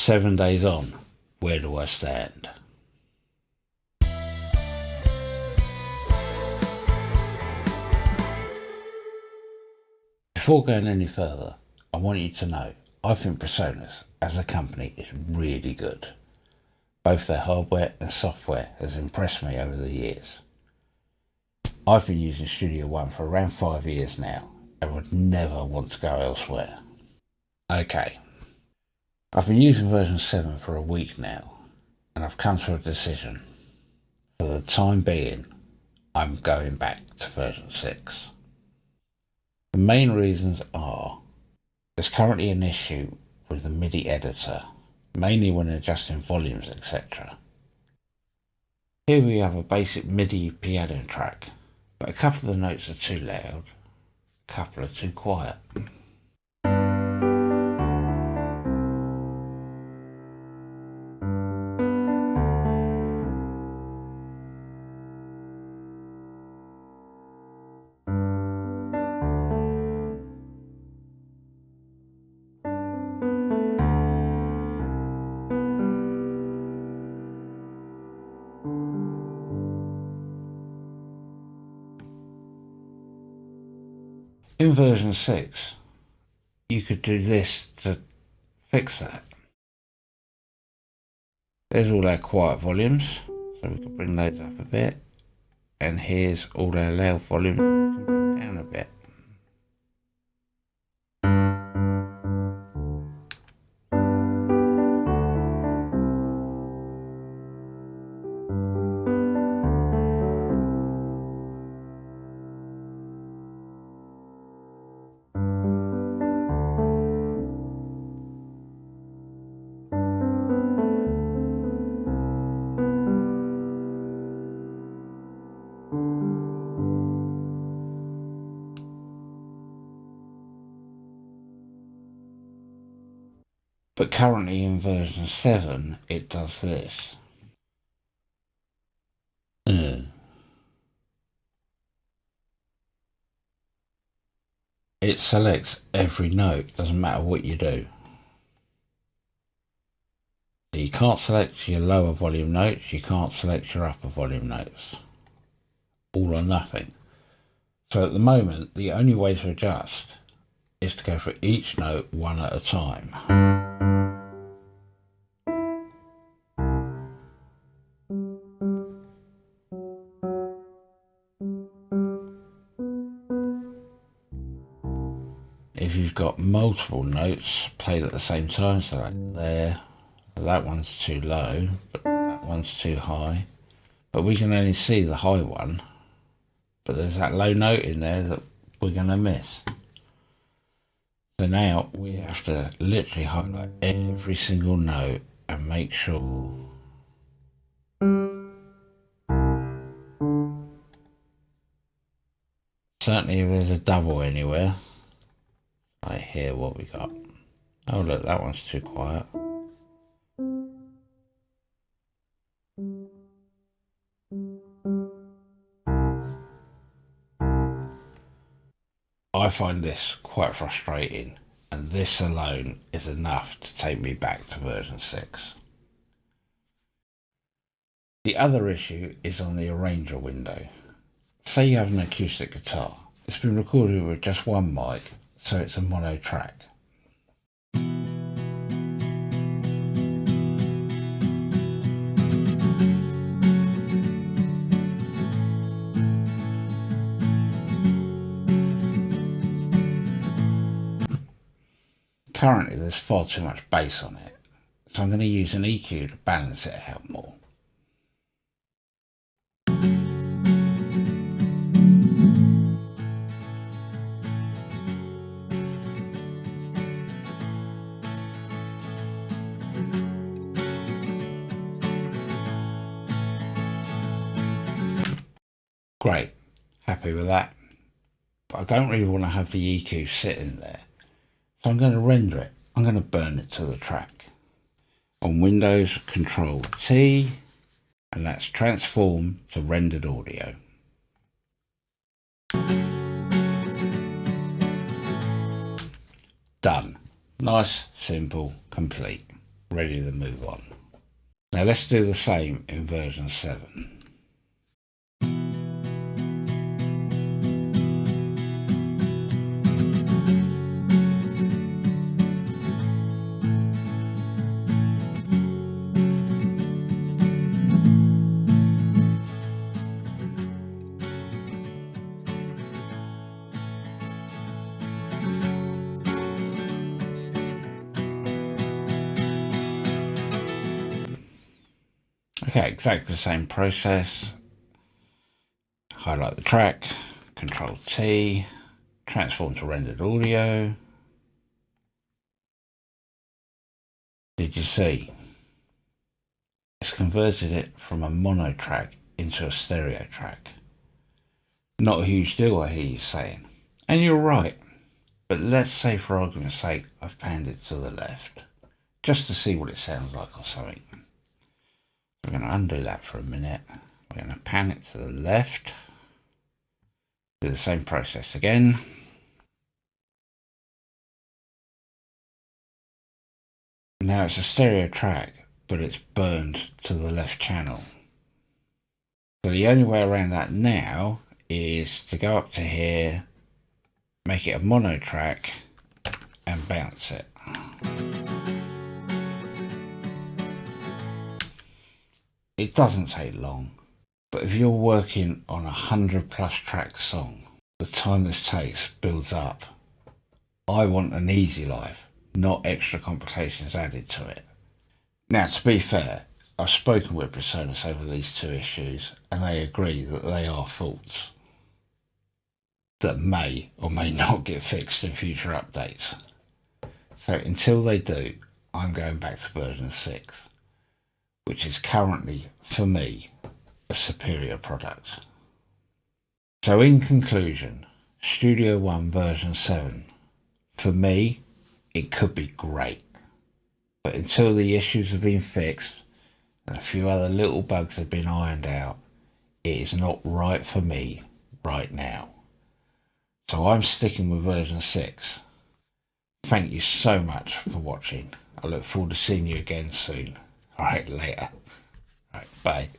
7 days on, where do I stand? Before going any further, I want you to know I think PreSonus as a company is really good. Both their hardware and software has impressed me over the years. I've been using Studio One for around 5 years now and would never want to go elsewhere. Okay, I've been using version 7 for a week now and I've come to a decision. For the time being, I'm going back to version 6. The main reasons are there's currently an issue with the MIDI editor, mainly when adjusting volumes, etc. Here we have a basic MIDI piano track, but a couple of the notes are too loud, a couple are too quiet. In version 6, you could do this to fix that. There's all our quiet volumes, so we can bring those up a bit. And here's all our loud volumes, we can bring down a bit. But currently in version 7, it does this. It selects every note, doesn't matter what you do. So you can't select your lower volume notes, you can't select your upper volume notes. All or nothing. So at the moment, the only way to adjust is to go for each note one at a time. If you've got multiple notes played at the same time, so like there, that one's too low, but that one's too high, but we can only see the high one, but there's that low note in there that we're going to miss. So now we have to literally highlight every single note and make sure certainly if there's a double anywhere. Right here, what we got? Oh look, that one's too quiet. I find this quite frustrating, and this alone is enough to take me back to version 6. The other issue is on the arranger window. Say you have an acoustic guitar. It's been recorded with just one mic, so it's a mono track. Currently there's far too much bass on it, so I'm going to use an EQ to balance it out more. Great, happy with that. But I don't really want to have the EQ sitting there. So I'm going to render it. I'm going to burn it to the track. On Windows, Control T, and that's transform to rendered audio. Done. Nice, simple, complete. ready to move on. Now let's do the same in version 7. Okay, exactly the same process. Highlight the track, Control T, transform to rendered audio. Did you see? It's converted it from a mono track into a stereo track. Not a huge deal, I hear you saying. And you're right. But let's say for argument's sake, I've panned it to the left, just to see what it sounds like or something. We're going to undo that for a minute. We're going to pan it to the left. Do the same process again. Now it's a stereo track, but it's burned to the left channel. So the only way around that now is to go up to here, make it a mono track and bounce it. It doesn't take long, but if you're working on a 100+ track song, the time this takes builds up. I want an easy life, not extra complications added to it. Now, to be fair, I've spoken with PreSonus over these 2 issues and they agree that they are faults that may or may not get fixed in future updates. So until they do, I'm going back to version 6, which is currently, for me, a superior product. So in conclusion, Studio One version 7, for me, it could be great. But until the issues have been fixed and a few other little bugs have been ironed out, it is not right for me right now. So I'm sticking with version 6. Thank you so much for watching. I look forward to seeing you again soon. Alright, later. Alright, bye.